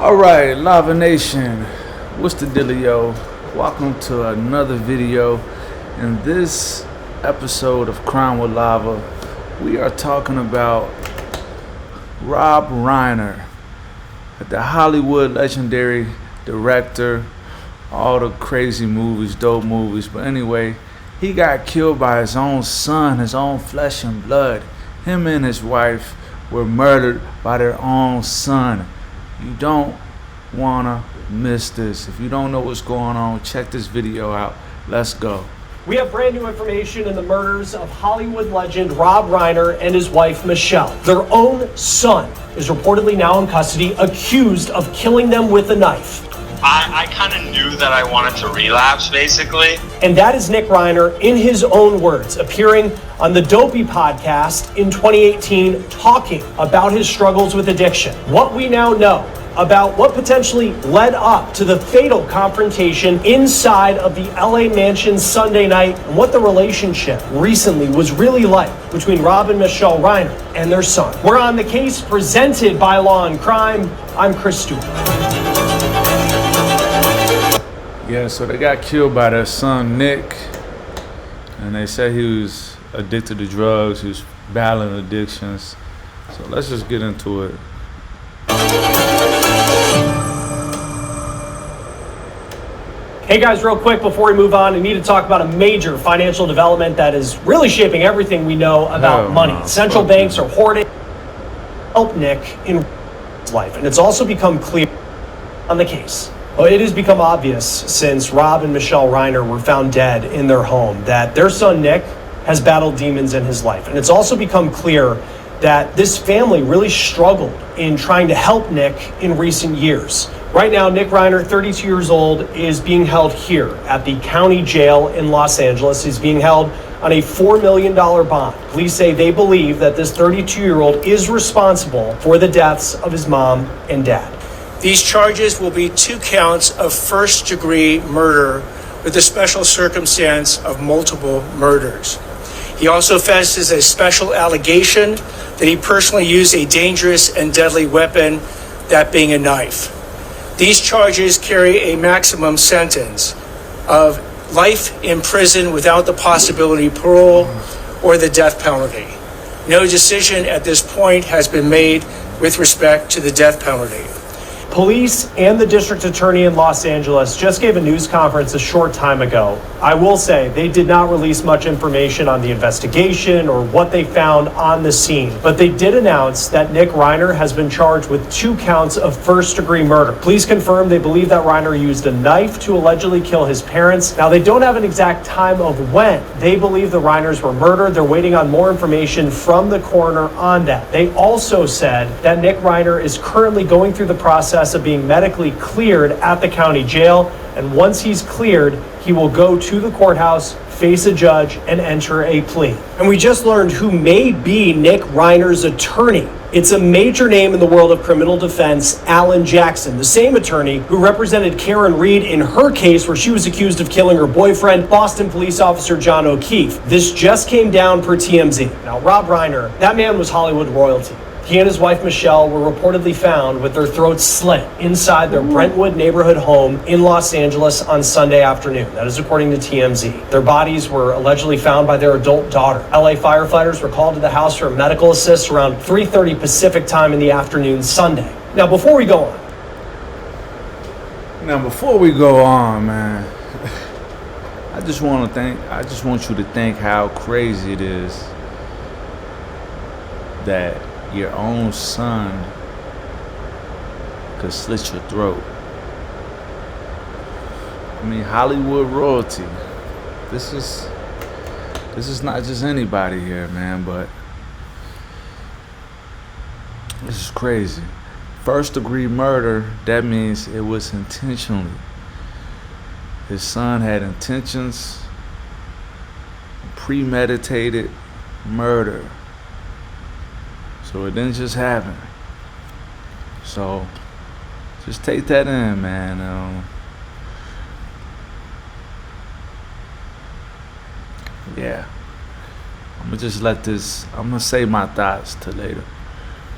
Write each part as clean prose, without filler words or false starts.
Alright, Lava Nation, what's the dealio? Welcome to another video. In this episode of Crime with Lava, we are talking about Rob Reiner, the Hollywood legendary director, all the crazy movies, dope movies. But anyway, he got killed by his own son, his own flesh and blood. Him and his wife were murdered by their own son. You don't wanna miss this. If you don't know what's going on, check this video out. Let's go. We have brand new information in the murders of Hollywood legend Rob Reiner and his wife Michelle. Their own son is reportedly now in custody, accused of killing them with a knife. I kind of knew that I wanted to relapse, basically. And that is Nick Reiner, in his own words, appearing on the Dopey podcast in 2018, talking about his struggles with addiction. What we now know about what potentially led up to the fatal confrontation inside of the LA mansion Sunday night, and what the relationship recently was really like between Rob and Michelle Reiner and their son. We're on the case presented by Law&Crime. I'm Stewart. Yeah, so they got killed by their son Nick, and they said he was addicted to drugs, he was battling addictions. So let's just get into it. Hey guys, real quick before we move on, I need to talk about a major financial development that is really shaping everything we know about money. Central banks are hoarding help Nick in his life, and it's also become clear on the case. Well, it has become obvious since Rob and Michelle Reiner were found dead in their home that their son Nick has battled demons in his life. And it's also become clear that this family really struggled in trying to help Nick in recent years. Right now, Nick Reiner, 32 years old, is being held here at the county jail in Los Angeles. He's being held on a $4 million bond. Police say they believe that this 32-year-old is responsible for the deaths of his mom and dad. These charges will be 2 counts of first-degree murder with the special circumstance of multiple murders. He also faces a special allegation that he personally used a dangerous and deadly weapon, that being a knife. These charges carry a maximum sentence of life in prison without the possibility of parole or the death penalty. No decision at this point has been made with respect to the death penalty. Police and the district attorney in Los Angeles just gave a news conference a short time ago. I will say they did not release much information on the investigation or what they found on the scene, but they did announce that Nick Reiner has been charged with 2 counts of first-degree murder. Police confirmed they believe that Reiner used a knife to allegedly kill his parents. Now, they don't have an exact time of when they believe the Reiners were murdered. They're waiting on more information from the coroner on that. They also said that Nick Reiner is currently going through the process of being medically cleared at the county jail, and once he's cleared, he will go to the courthouse, face a judge, and enter a plea. And we just learned who may be Nick Reiner's attorney. It's a major name in the world of criminal defense, Alan Jackson, the same attorney who represented Karen Reed in her case where she was accused of killing her boyfriend, Boston police officer John O'Keefe. This just came down per TMZ. Now, Rob Reiner, that man was Hollywood royalty. He and his wife Michelle were reportedly found with their throats slit inside their Brentwood neighborhood home in Los Angeles on Sunday afternoon. That is according to TMZ. Their bodies were allegedly found by their adult daughter. LA firefighters were called to the house for a medical assist around 3:30 Pacific time in the afternoon Sunday. Now, before we go on, Man, I just want you to think how crazy it is that your own son could slit your throat. I mean, Hollywood royalty. This is not just anybody here, man, but this is crazy. First degree murder, that means it was intentionally. His son had intentions, premeditated murder. So it didn't just happen. So just take that in, man. Yeah. I'm gonna save my thoughts till later.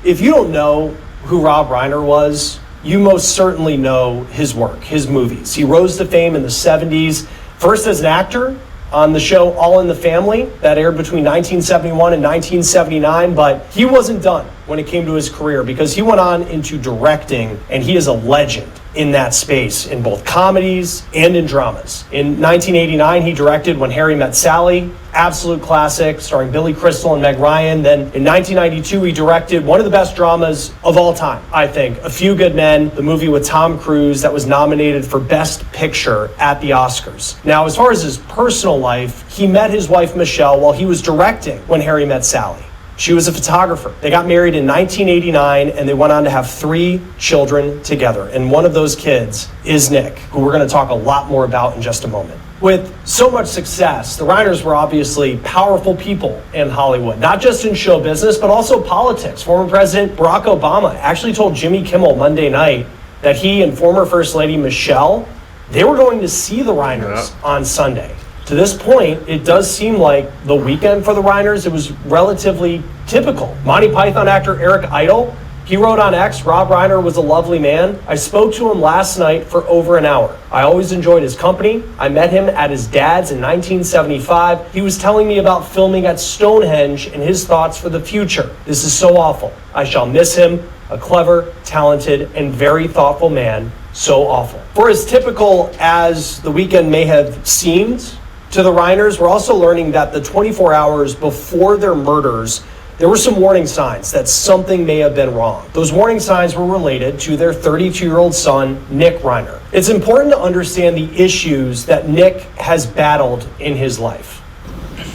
if you don't know who Rob Reiner was, you most certainly know his work, his movies. He rose to fame in the 70s, first as an actor on the show All in the Family that aired between 1971 and 1979, but he wasn't done when it came to his career because he went on into directing, and he is a legend in that space in both comedies and in dramas. In 1989, he directed When Harry Met Sally, absolute classic, starring Billy Crystal and Meg Ryan. Then in 1992, he directed one of the best dramas of all time, I think, A Few Good Men, the movie with Tom Cruise that was nominated for Best Picture at the Oscars. Now, as far as his personal life, he met his wife, Michelle, while he was directing When Harry Met Sally. She was a photographer. They got married in 1989, and they went on to have 3 children together. And one of those kids is Nick, who we're going to talk a lot more about in just a moment. With so much success, the Reiners were obviously powerful people in Hollywood, not just in show business, but also politics. Former President Barack Obama actually told Jimmy Kimmel Monday night that he and former First Lady Michelle, they were going to see the Reiners on Sunday. To this point, it does seem like the weekend for the Reiners, it was relatively typical. Monty Python actor Eric Idle, he wrote on X, Rob Reiner was a lovely man. I spoke to him last night for over an hour. I always enjoyed his company. I met him at his dad's in 1975. He was telling me about filming at Stonehenge and his thoughts for the future. This is so awful. I shall miss him. A clever, talented, and very thoughtful man. So awful. For as typical as the weekend may have seemed to the Reiners, we're also learning that the 24 hours before their murders, there were some warning signs that something may have been wrong. Those warning signs were related to their 32-year-old son, Nick Reiner. It's important to understand the issues that Nick has battled in his life.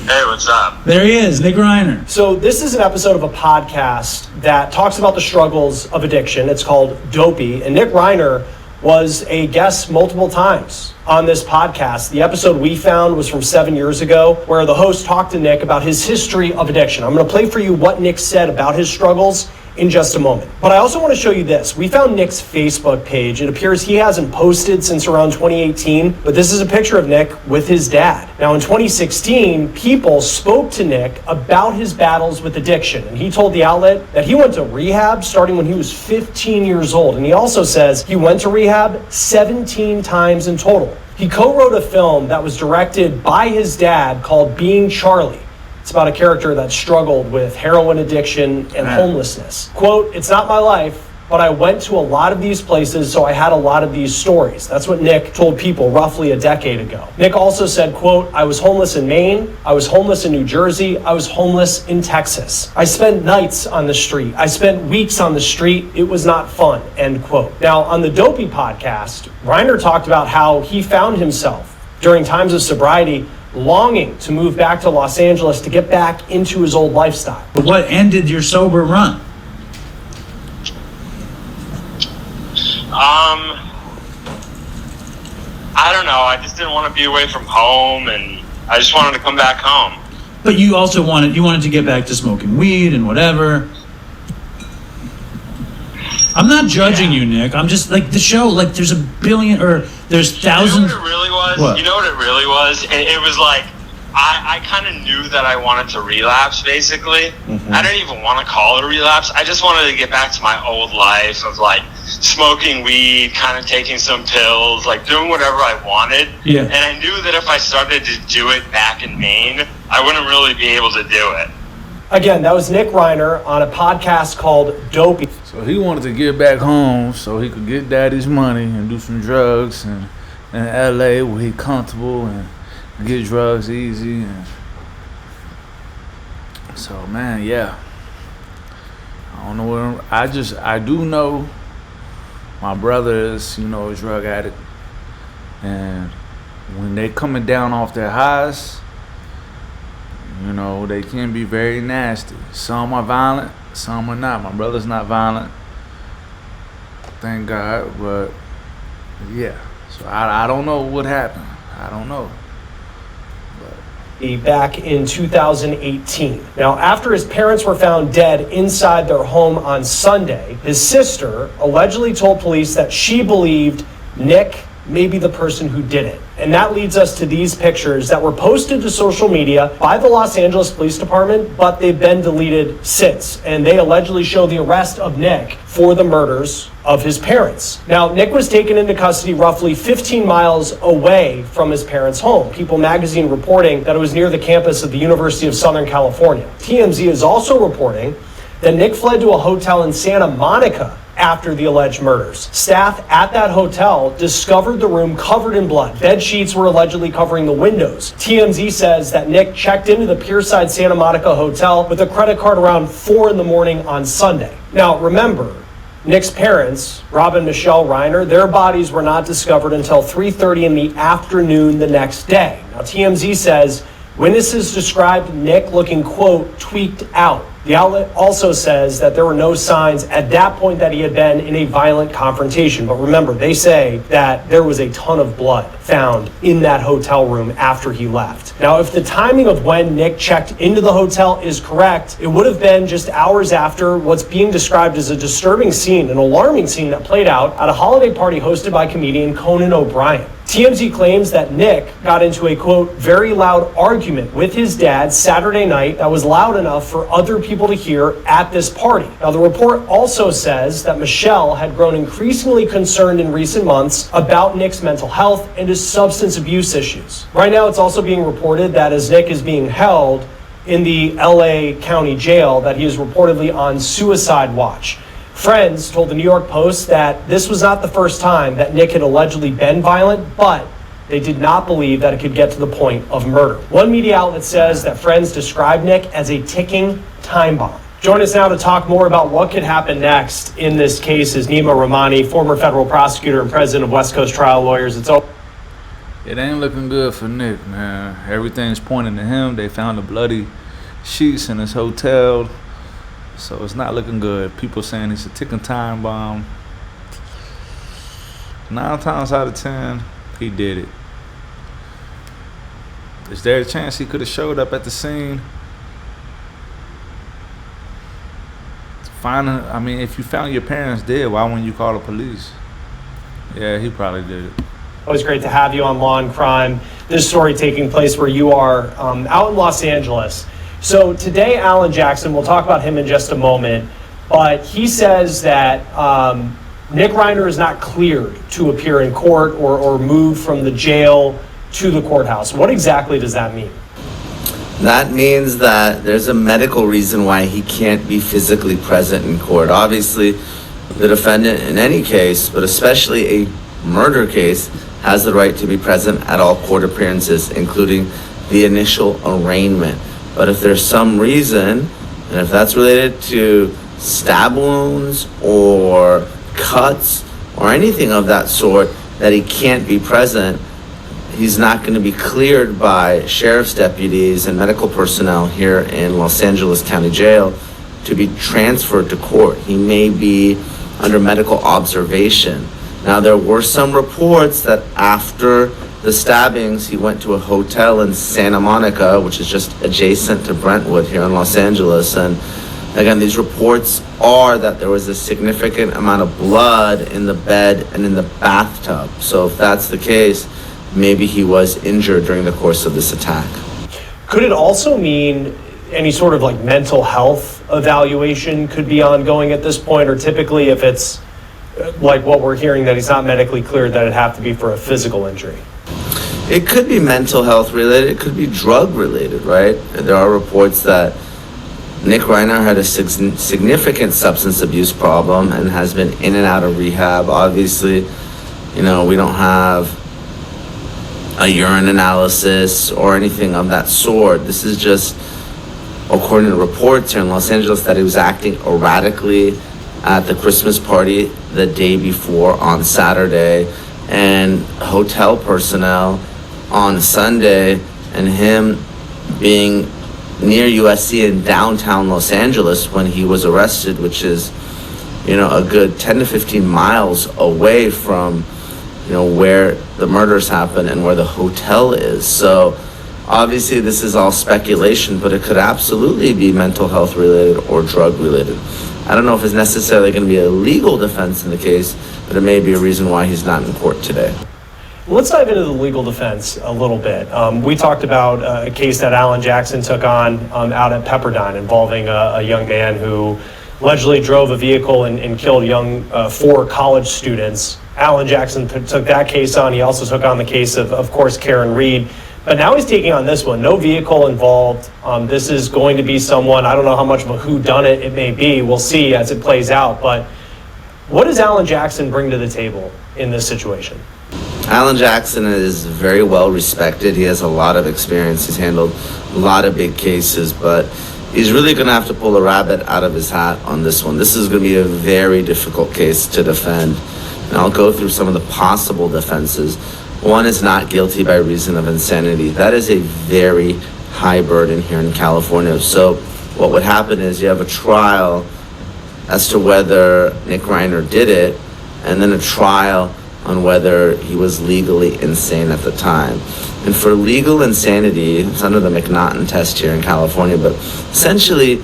Hey, what's up? There he is, Nick Reiner. So this is an episode of a podcast that talks about the struggles of addiction. It's called Dopey, and Nick Reiner was a guest multiple times on this podcast. The episode we found was from 7 years ago, where the host talked to Nick about his history of addiction. I'm going to play for you what Nick said about his struggles in just a moment. But I also want to show you this. We found Nick's Facebook page. It appears he hasn't posted since around 2018, but this is a picture of Nick with his dad. Now in 2016, people spoke to Nick about his battles with addiction, and he told the outlet that he went to rehab starting when he was 15 years old. And he also says he went to rehab 17 times in total. He co-wrote a film that was directed by his dad called Being Charlie. It's about a character that struggled with heroin addiction and homelessness. Quote, "It's not my life, but I went to a lot of these places, so I had a lot of these stories." That's what Nick told people roughly a decade ago. Nick also said, quote, "I was homeless in Maine, I was homeless in New Jersey, I was homeless in Texas. I spent nights on the street. I spent weeks on the street. It was not fun," end quote. Now, on the Dopey podcast, Reiner talked about how he found himself during times of sobriety longing to move back to Los Angeles to get back into his old lifestyle. But what ended your sober run? I don't know. I just didn't want to be away from home, and I just wanted to come back home. But you also wanted to get back to smoking weed and whatever. I'm not judging you, Nick. I'm just like the show. Like there's a billion or there's thousands. You know what it really was? What? You know what it really was? It was like I kind of knew that I wanted to relapse, basically. Mm-hmm. I didn't even want to call it a relapse. I just wanted to get back to my old life of like smoking weed, kind of taking some pills, like doing whatever I wanted. Yeah. And I knew that if I started to do it back in Maine, I wouldn't really be able to do it. Again, that was Nick Reiner on a podcast called Dopey. So he wanted to get back home so he could get daddy's money and do some drugs in LA where he comfortable and get drugs easy. And so, man, yeah. I don't know what I do know my brother is, a drug addict. And when they coming down off their highs, they can be very nasty. Some are violent, some are not. My brother's not violent, thank God, but yeah. So I don't know what happened. I don't know. Back in 2018. Now, after his parents were found dead inside their home on Sunday, his sister allegedly told police that she believed Nick may be the person who did it. And that leads us to these pictures that were posted to social media by the Los Angeles Police Department, but they've been deleted since. And they allegedly show the arrest of Nick for the murders of his parents. Now, Nick was taken into custody roughly 15 miles away from his parents' home. People magazine reporting that it was near the campus of the University of Southern California. TMZ is also reporting that Nick fled to a hotel in Santa Monica after the alleged murders. Staff at that hotel discovered the room covered in blood. Bed sheets were allegedly covering the windows. TMZ says that Nick checked into the Pierside Santa Monica hotel with a credit card around 4 a.m. on Sunday. Now, remember, Nick's parents, Rob and Michelle Reiner, their bodies were not discovered until 3:30 in the afternoon the next day. Now, TMZ says witnesses described Nick looking, quote, tweaked out. The outlet also says that there were no signs at that point that he had been in a violent confrontation. But remember, they say that there was a ton of blood found in that hotel room after he left. Now, if the timing of when Nick checked into the hotel is correct, it would have been just hours after what's being described as a disturbing scene, an alarming scene that played out at a holiday party hosted by comedian Conan O'Brien. TMZ claims that Nick got into a, quote, very loud argument with his dad Saturday night that was loud enough for other people to hear at this party. Now, the report also says that Michelle had grown increasingly concerned in recent months about Nick's mental health and his substance abuse issues. Right now, it's also being reported that as Nick is being held in the LA County Jail, that he is reportedly on suicide watch. Friends told the New York Post that this was not the first time that Nick had allegedly been violent, but they did not believe that it could get to the point of murder. One media outlet says that friends described Nick as a ticking time bomb. Join us now to talk more about what could happen next in this case is Nima Rahmani, former federal prosecutor and president of West Coast Trial Lawyers. It ain't looking good for Nick, man. Everything's pointing to him. They found the bloody sheets in his hotel. So it's not looking good. People saying it's a ticking time bomb. 9 times out of 10, he did it. Is there a chance he could have showed up at the scene? If you found your parents dead, why wouldn't you call the police? Yeah, he probably did it. Always great to have you on Law and Crime. This story taking place where you are out in Los Angeles. So today, Alan Jackson, we'll talk about him in just a moment, but he says that Nick Reiner is not cleared to appear in court or move from the jail to the courthouse. What exactly does that mean? That means that there's a medical reason why he can't be physically present in court. Obviously, the defendant in any case, but especially a murder case, has the right to be present at all court appearances, including the initial arraignment. But if there's some reason, and if that's related to stab wounds or cuts or anything of that sort, that he can't be present, he's not going to be cleared by sheriff's deputies and medical personnel here in Los Angeles County Jail to be transferred to court. He may be under medical observation. Now, there were some reports that after the stabbings, he went to a hotel in Santa Monica, which is just adjacent to Brentwood here in Los Angeles. And again, these reports are that there was a significant amount of blood in the bed and in the bathtub. So if that's the case, maybe he was injured during the course of this attack. Could it also mean any sort of mental health evaluation could be ongoing at this point, or typically if it's like what we're hearing that he's not medically cleared, that it'd have to be for a physical injury? It could be mental health related. It could be drug related, right? There are reports that Nick Reiner had a significant substance abuse problem and has been in and out of rehab. Obviously, we don't have a urine analysis or anything of that sort. This is just, according to reports here in Los Angeles, that he was acting erratically at the Christmas party the day before on Saturday, and hotel personnel on Sunday, and him being near USC in downtown Los Angeles when he was arrested, which is, a good 10 to 15 miles away from, where the murders happened and where the hotel is. So obviously this is all speculation, but it could absolutely be mental health related or drug related. I don't know if it's necessarily going to be a legal defense in the case, but it may be a reason why he's not in court today. Let's dive into the legal defense a little bit. We talked about a case that Alan Jackson took on out at Pepperdine involving a young man who allegedly drove a vehicle and killed four college students. Alan Jackson took that case on. He also took on the case of course, Karen Reed. But now he's taking on this one. No vehicle involved. This is going to be someone, I don't know how much of a whodunit it may be. We'll see as it plays out. But what does Alan Jackson bring to the table in this situation? Alan Jackson is very well respected. He has a lot of experience. He's handled a lot of big cases, but he's really going to have to pull a rabbit out of his hat on this one. This is going to be a very difficult case to defend. And I'll go through some of the possible defenses. One is not guilty by reason of insanity. That is a very high burden here in California. So what would happen is you have a trial as to whether Nick Reiner did it, and then a trial on whether he was legally insane at the time. And for legal insanity, it's under the McNaughton test here in California, but essentially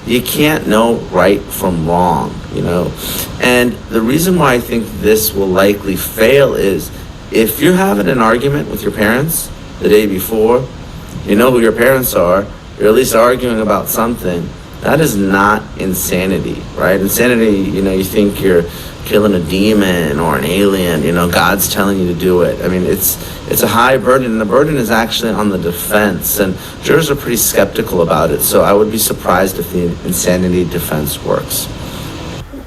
you can't know right from wrong, you know? And the reason why I think this will likely fail is if you're having an argument with your parents the day before, you know who your parents are, you're at least arguing about something, that is not insanity, right? Insanity, you know, you think you're killing a demon or an alien, you know, God's telling you to do it. I mean, it's a high burden, and the burden is actually on the defense, and jurors are pretty skeptical about it, so I would be surprised if the insanity defense works.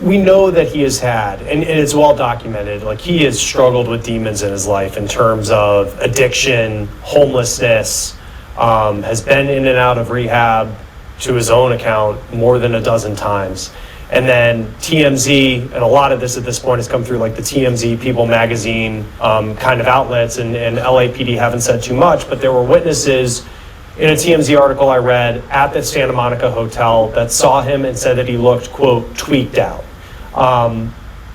We know that he has had, and it's well documented, like he has struggled with demons in his life in terms of addiction, homelessness, has been in and out of rehab to his own account more than a dozen times. And then TMZ, and a lot of this at this point has come through like the TMZ, People Magazine kind of outlets, and LAPD haven't said too much, but there were witnesses in a TMZ article I read at the Santa Monica hotel that saw him and said that he looked, quote, tweaked out.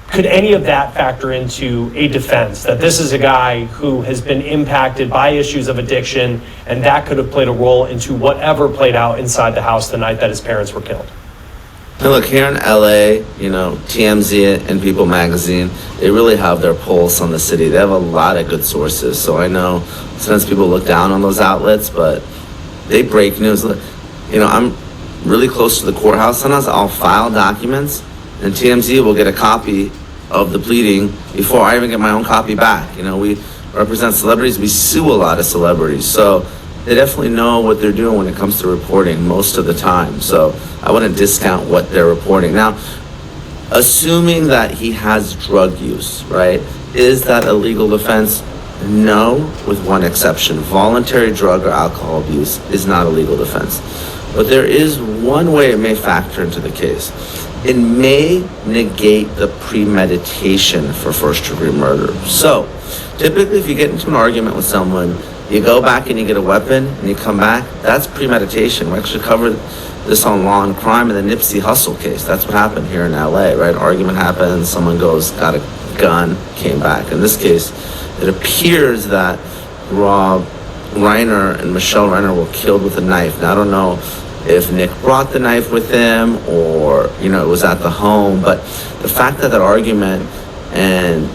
Could any of that factor into a defense, that this is a guy who has been impacted by issues of addiction, and that could have played a role into whatever played out inside the house the night that his parents were killed? Now look, here in LA, you know, TMZ and People Magazine, they really have their pulse on the city. They have a lot of good sources. So I know sometimes people look down on those outlets, but they break news. You know, I'm really close to the courthouse. Sometimes I'll file documents, and TMZ will get a copy of the pleading before I even get my own copy back. You know, we represent celebrities. We sue a lot of celebrities. So they definitely know what they're doing when it comes to reporting most of the time. So I wouldn't discount what they're reporting. Now, assuming that he has drug use, right, is that a legal defense? No, with one exception. Voluntary drug or alcohol abuse is not a legal defense. But there is one way it may factor into the case. It may negate the premeditation for first-degree murder. So, typically if you get into an argument with someone, you go back and you get a weapon and you come back, that's premeditation. We actually covered this on Law&Crime in the Nipsey Hussle case. That's what happened here in LA, right? Argument happens, someone goes, got a gun, came back. In this case, it appears that Rob Reiner and Michelle Reiner were killed with a knife. Now, I don't know if Nick brought the knife with him or, you know, it was at the home, but the fact that argument and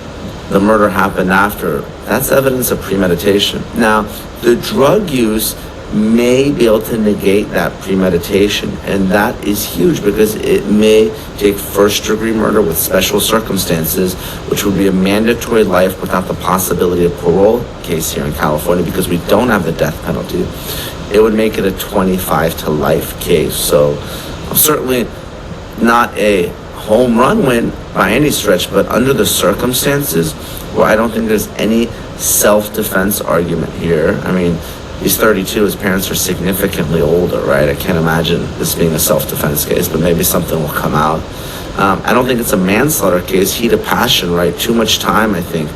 the murder happened after, that's evidence of premeditation. Now, the drug use may be able to negate that premeditation, and that is huge because it may take first-degree murder with special circumstances, which would be a mandatory life without the possibility of parole case here in California because we don't have the death penalty. It would make it a 25 to life case. So certainly not a home run win by any stretch, but under the circumstances where I don't think there's any self-defense argument here. I mean, he's 32, his parents are significantly older, right? I can't imagine this being a self-defense case, but maybe something will come out. I don't think it's a manslaughter case, heat of passion, right? Too much time, I think,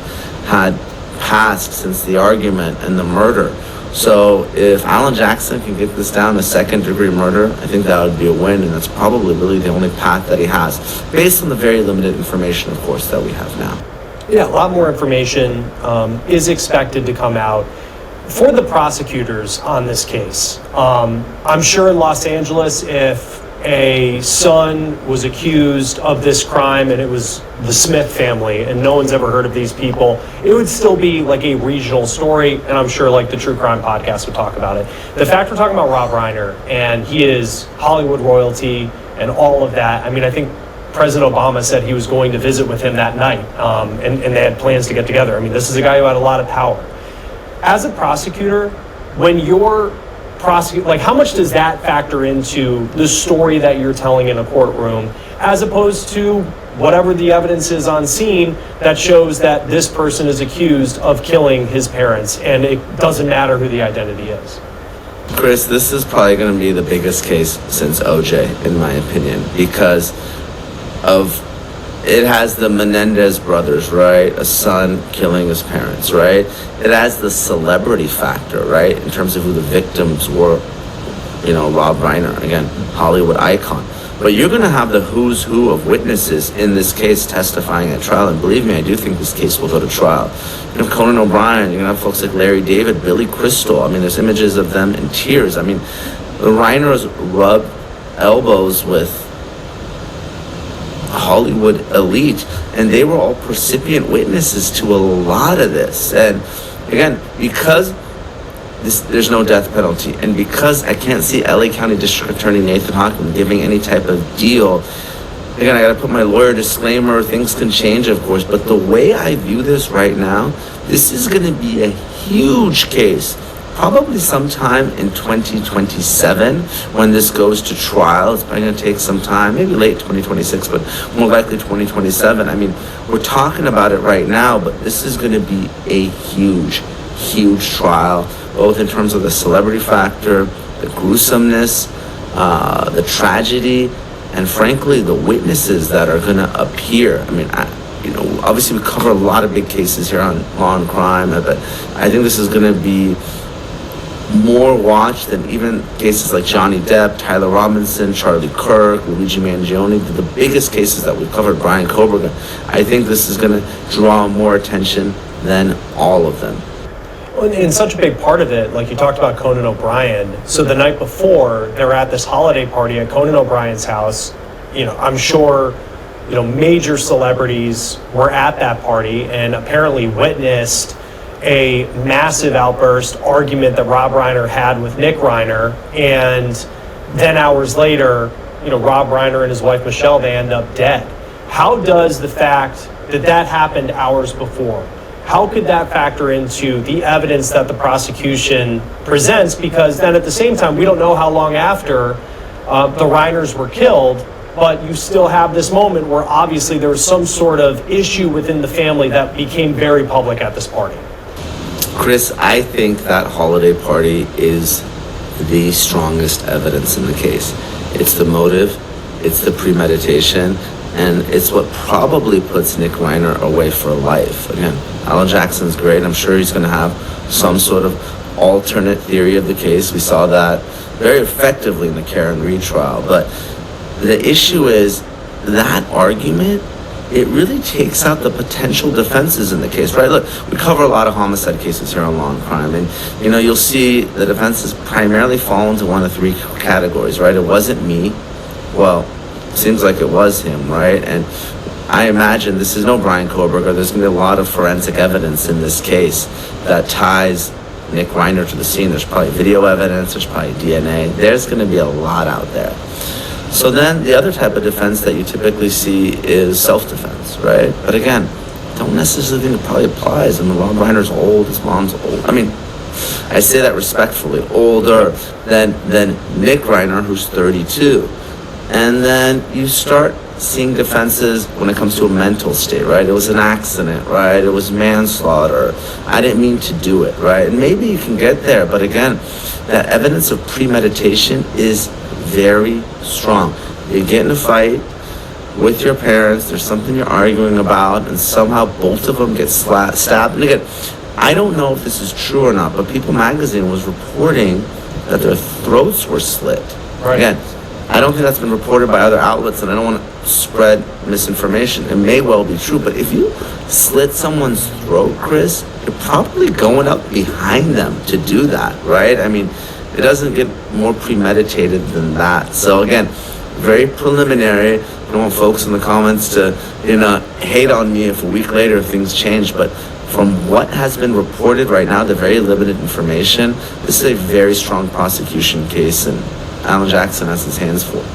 had passed since the argument and the murder. So if Alan Jackson can get this down to second-degree murder, I think that would be a win, and that's probably really the only path that he has, based on the very limited information, of course, that we have now. Yeah, a lot more information is expected to come out. For the prosecutors on this case, I'm sure in Los Angeles, if a son was accused of this crime and it was the Smith family and no one's ever heard of these people, it would still be like a regional story, and I'm sure like the True Crime podcast would talk about it. The fact we're talking about Rob Reiner and he is Hollywood royalty and all of that, I mean, I think President Obama said he was going to visit with him that night, and they had plans to get together. I mean, this is a guy who had a lot of power. As a prosecutor, when you're like, how much does that factor into the story that you're telling in a courtroom, as opposed to whatever the evidence is on scene that shows that this person is accused of killing his parents, and it doesn't matter who the identity is? Chris, this is probably going to be the biggest case since OJ, in my opinion, because of it has the Menendez brothers, right? A son killing his parents, right? It has the celebrity factor, right? In terms of who the victims were, you know, Rob Reiner, again, Hollywood icon. But you're going to have the who's who of witnesses in this case testifying at trial. And believe me, I do think this case will go to trial. You have Conan O'Brien, you're going to have folks like Larry David, Billy Crystal. I mean, there's images of them in tears. I mean, the Reiners rubbed elbows with Hollywood elite, and they were all recipient witnesses to a lot of this. And again, because there's no death penalty, and because I can't see LA County District Attorney Nathan Hochman giving any type of deal, again, I gotta put my lawyer disclaimer, things can change, of course, but the way I view this right now, this is gonna be a huge case. Probably sometime in 2027 when this goes to trial. It's probably going to take some time, maybe late 2026, but more likely 2027. I mean, we're talking about it right now, but this is going to be a huge, huge trial, both in terms of the celebrity factor, the gruesomeness, the tragedy, and frankly, the witnesses that are going to appear. I mean, obviously we cover a lot of big cases here on Law and Crime, but I think this is going to be more watched than even cases like Johnny Depp, Tyler Robinson, Charlie Kirk, Luigi Mangione, the biggest cases that we've covered, Brian Koberger. I think this is going to draw more attention than all of them. And such a big part of it, like you talked about Conan O'Brien. So the night before, they were at this holiday party at Conan O'Brien's house. You know, I'm sure, you know, major celebrities were at that party and apparently witnessed a massive outburst argument that Rob Reiner had with Nick Reiner, and then hours later, you know, Rob Reiner and his wife Michelle, they end up dead. How does the fact that that happened hours before, how could that factor into the evidence that the prosecution presents? Because then at the same time, we don't know how long after the Reiners were killed, but you still have this moment where obviously there was some sort of issue within the family that became very public at this party. Chris, I think that holiday party is the strongest evidence in the case. It's the motive, it's the premeditation, and it's what probably puts Nick Reiner away for life. Again, Alan Jackson's great. I'm sure he's going to have some sort of alternate theory of the case. We saw that very effectively in the Karen Reed trial. But the issue is that argument, it really takes out the potential defenses in the case, right? Look, we cover a lot of homicide cases here on Law and Crime, and you know, you'll see the defenses primarily fall into one of three categories, right? It wasn't me. Well, it seems like it was him, right? And I imagine this is no Brian Koberger. There's going to be a lot of forensic evidence in this case that ties Nick Reiner to the scene. There's probably video evidence. There's probably DNA. There's going to be a lot out there. So then the other type of defense that you typically see is self-defense, right? But again, don't necessarily think it probably applies. I mean, Rob Reiner's old, his mom's old. I mean, I say that respectfully, older than Nick Reiner, who's 32. And then you start seeing defenses when it comes to a mental state, right? It was an accident, right? It was manslaughter. I didn't mean to do it, right? And maybe you can get there, but again, that evidence of premeditation is very strong. You get in a fight with your parents, there's something you're arguing about, and somehow both of them get stabbed. And again, I don't know if this is true or not, but People Magazine was reporting that their throats were slit. Right. Again, I don't think that's been reported by other outlets, and I don't want to spread misinformation. It may well be true, but if you slit someone's throat, Chris, you're probably going up behind them to do that, right? I mean, it doesn't get more premeditated than that. So again, very preliminary. I don't want folks in the comments to, hate on me if a week later things change, but from what has been reported right now, the very limited information, this is a very strong prosecution case, and Alan Jackson has his hands full.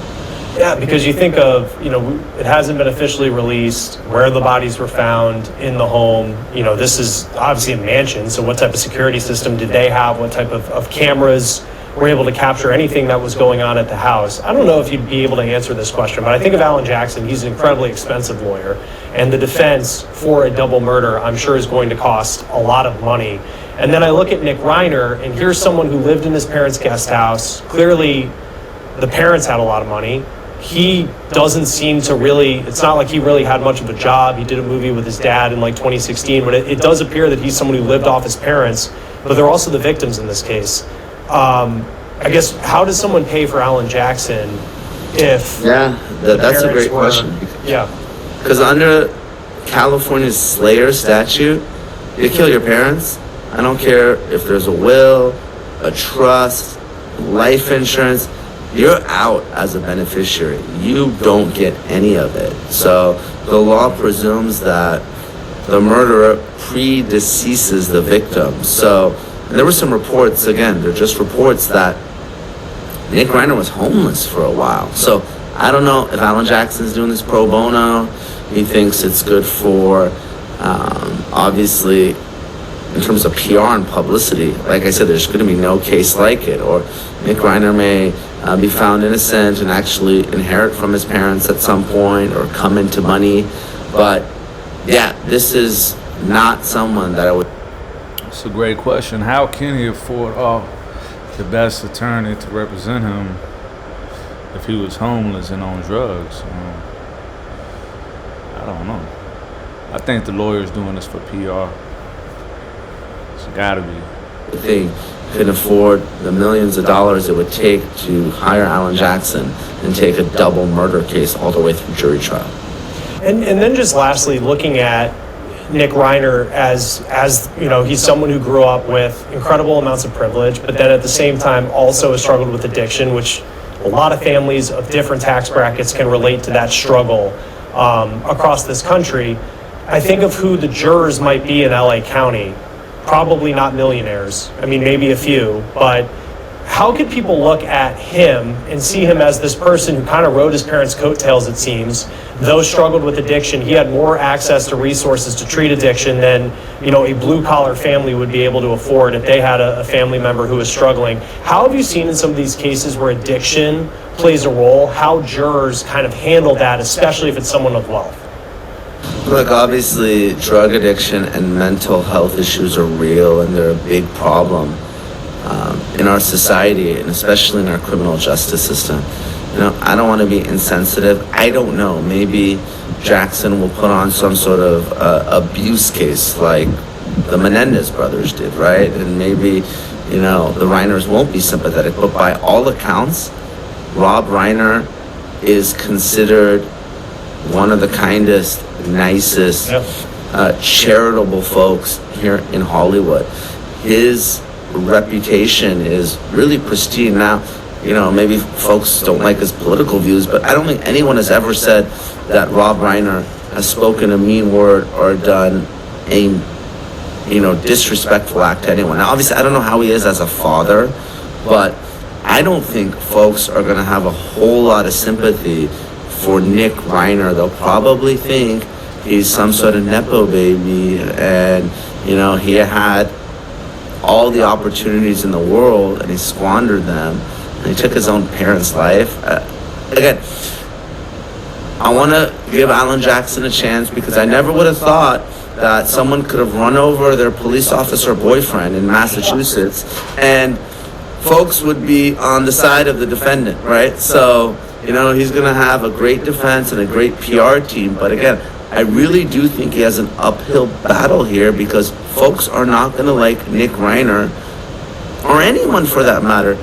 Yeah, because you think of, it hasn't been officially released where the bodies were found in the home. This is obviously a mansion, so what type of security system did they have? What type of cameras were able to capture anything that was going on at the house? I don't know if you'd be able to answer this question, but I think of Alan Jackson. He's an incredibly expensive lawyer, and the defense for a double murder, I'm sure, is going to cost a lot of money. And then I look at Nick Reiner, and here's someone who lived in his parents' guest house. Clearly, the parents had a lot of money. He doesn't seem to really, it's not like he really had much of a job. He did a movie with his dad in 2016, but it does appear that he's someone who lived off his parents, but they're also the victims in this case. I guess, how does someone pay for Alan Jackson if... Yeah, that's a great question. Yeah. Because under California's Slayer statute, you kill your parents. I don't care if there's a will, a trust, life insurance. You're out as a beneficiary. You don't get any of it. So the law presumes that the murderer predeceases the victim. So there were some reports, again, they're just reports, that Nick Reiner was homeless for a while. So I don't know if Alan Jackson's doing this pro bono. He thinks it's good for, obviously, in terms of PR and publicity. Like I said, there's going to be no case like it. Or Nick Reiner may be found innocent and actually inherit from his parents at some point or come into money. But yeah, this is not someone that I would... It's a great question. How can he afford the best attorney to represent him if he was homeless and on drugs? I don't know. I think the lawyer's doing this for PR. It's gotta be. They can afford the millions of dollars it would take to hire Alan Jackson and take a double murder case all the way through jury trial. And then just lastly, looking at Nick Reiner as he's someone who grew up with incredible amounts of privilege, but then at the same time also has struggled with addiction, which a lot of families of different tax brackets can relate to that struggle across this country. I think of who the jurors might be in LA County. Probably not millionaires. I mean, maybe a few, but how could people look at him and see him as this person who kind of rode his parents' coattails, it seems, though struggled with addiction? He had more access to resources to treat addiction than, a blue-collar family would be able to afford if they had a family member who was struggling. How have you seen in some of these cases where addiction plays a role, how jurors kind of handle that, especially if it's someone of wealth? Look, obviously, drug addiction and mental health issues are real, and they're a big problem in our society, and especially in our criminal justice system. I don't want to be insensitive. I don't know. Maybe Jackson will put on some sort of abuse case like the Menendez brothers did, right? And maybe, the Reiners won't be sympathetic. But by all accounts, Rob Reiner is considered one of the kindest, nicest, charitable folks here in Hollywood. His reputation is really pristine. Now, maybe folks don't like his political views, but I don't think anyone has ever said that Rob Reiner has spoken a mean word or done a, disrespectful act to anyone. Now, obviously, I don't know how he is as a father, but I don't think folks are going to have a whole lot of sympathy for Nick Reiner. They'll probably think he's some sort of Nepo baby, and, he had all the opportunities in the world and he squandered them. And he took his own parents' life. Again, I want to give Alan Jackson a chance because I never would have thought that someone could have run over their police officer boyfriend in Massachusetts and folks would be on the side of the defendant, right? So, he's going to have a great defense and a great PR team. But again, I really do think he has an uphill battle here because folks are not going to like Nick Reiner, or anyone for that matter,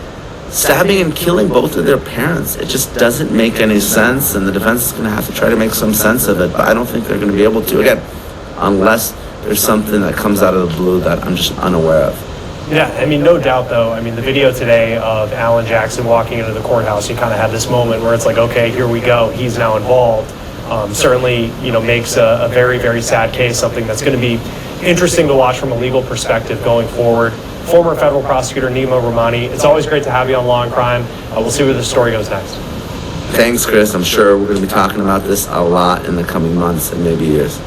stabbing and killing both of their parents. It just doesn't make any sense, and the defense is going to have to try to make some sense of it, but I don't think they're going to be able to, again, unless there's something that comes out of the blue that I'm just unaware of. Yeah, I mean, no doubt, though. I mean, the video today of Alan Jackson walking into the courthouse, you kind of had this moment where it's like, okay, here we go. He's now involved. Certainly, makes a very, very sad case, something that's going to be interesting to watch from a legal perspective going forward. Former federal prosecutor Nima Rahmani, it's always great to have you on Law and Crime. We'll see where the story goes next. Thanks, Chris. I'm sure we're going to be talking about this a lot in the coming months and maybe years.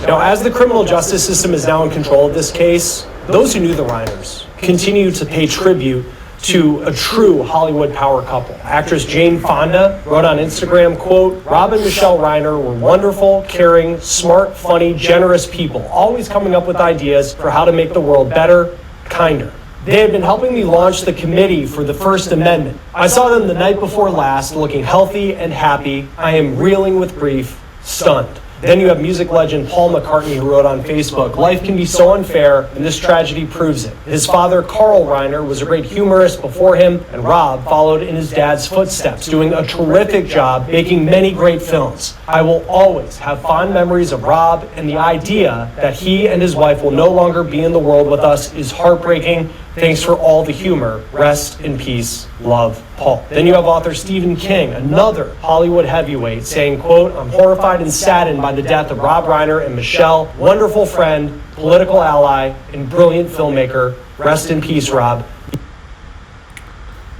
Now, as the criminal justice system is now in control of this case, those who knew the Reiners continue to pay tribute to a true Hollywood power couple. Actress Jane Fonda wrote on Instagram, quote, "Rob and Michelle Reiner were wonderful, caring, smart, funny, generous people, always coming up with ideas for how to make the world better, kinder. They had been helping me launch the committee for the First Amendment. I saw them the night before last, looking healthy and happy. I am reeling with grief, stunned." Then you have music legend Paul McCartney, who wrote on Facebook, "Life can be so unfair, and this tragedy proves it. His father, Carl Reiner, was a great humorist before him, and Rob followed in his dad's footsteps, doing a terrific job, making many great films. I will always have fond memories of Rob, and the idea that he and his wife will no longer be in the world with us is heartbreaking. Thanks for all the humor. Rest in peace. Love, Paul." Then you have author Stephen King, another Hollywood heavyweight, saying, quote, "I'm horrified and saddened by the death of Rob Reiner and Michelle. Wonderful friend, political ally, and brilliant filmmaker. Rest in peace, Rob."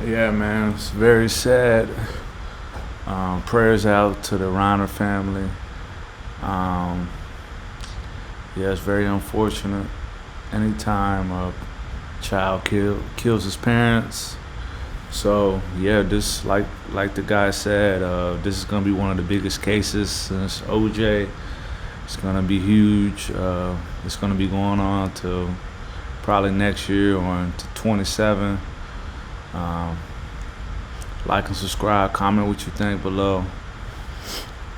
Yeah, man, it's very sad. Prayers out to the Reiner family. Yeah, it's very unfortunate. Anytime a child kills his parents. So yeah, this like the guy said, this is gonna be one of the biggest cases since OJ. It's gonna be huge. It's gonna be going on till probably next year or into 27. Like and subscribe, comment what you think below.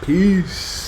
Peace.